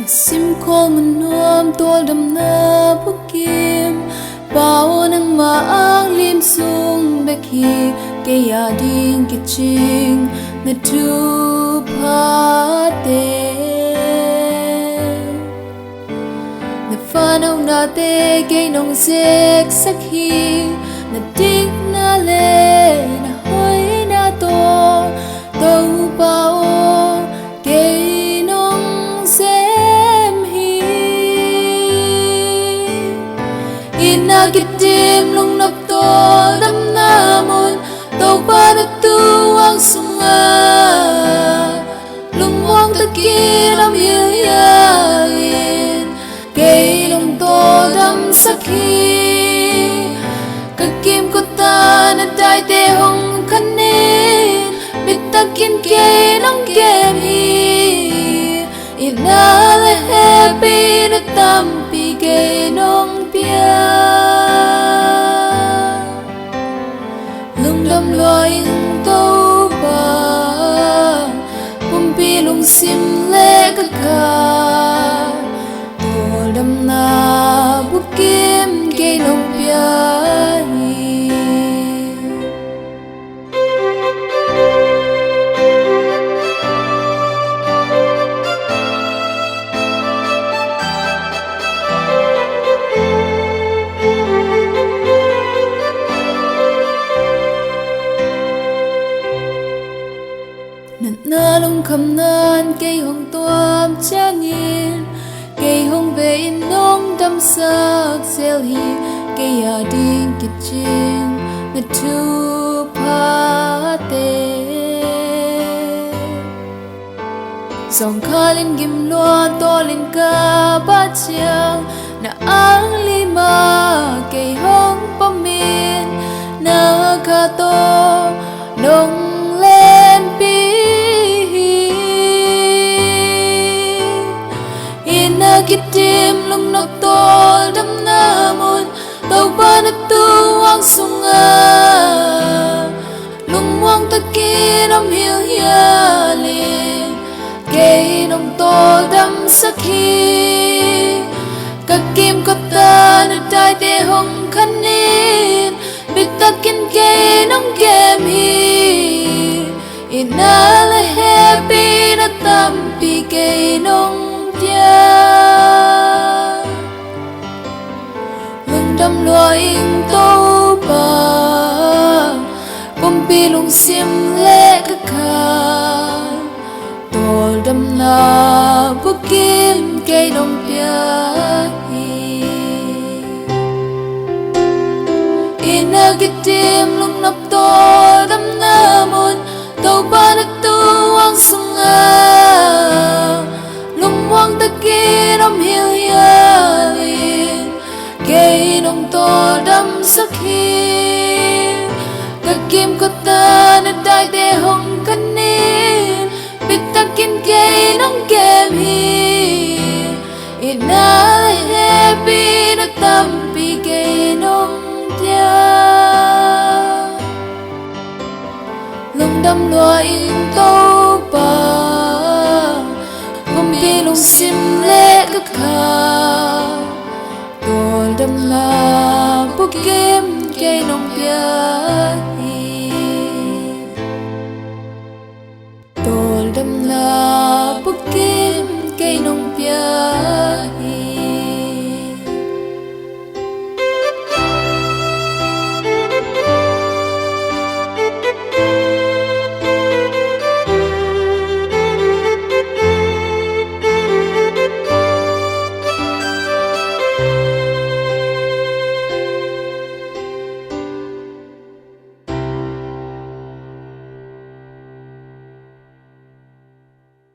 sim khol mun nuam tol dam na pukim bao nang maang lim sung beki ke ya ding ke ching na tu pa te na fanau na te ke nong sek sakhi na dik na le na hoi na to tau bao ke nong sem hi ina kitim lung nap to dam na mun tau pa na tu ang sunga lung mong ta ki lam hil ya in ke lung to dam sakhi kakim ko ta na dai te hong khanin bitakin ke nong kem hi ina le happy na tampi ke nong pia lung dam loing to ba pumpi lung sim le ka ka to dam na bukim ke nong pia na lung kham nan cây hồng tuam trang in cây hồng về in nong đâm sắc sel hi cây ya ding kitchen na tu pa te dòng kha lên gim loan to lên ca ba chiang na ang lima cây hồng pamin na ka to nong lên pi ina kitim lung nok tol dam na mun tau pa na tu ang sunga lung muang ta ki nam hil ya le ke nong tol dam sakhi ka kim ko ta na dai te hong khanin bitakin ke nong kem hi ina le happy na tampi ke nong lung đam loing to ba pumpi lung sim le ka ka tol dam na bukim ke nong pia hi ina kitim lung nap to dam na mun tau ba na tu ang sunga lung muang ta ki nam hil ya in ke nong to dam sakhi ka kim ko ta na dai te hong khanin bitakin ke nong kem hi ina happy na tampi ke nong tia lung dam loa in to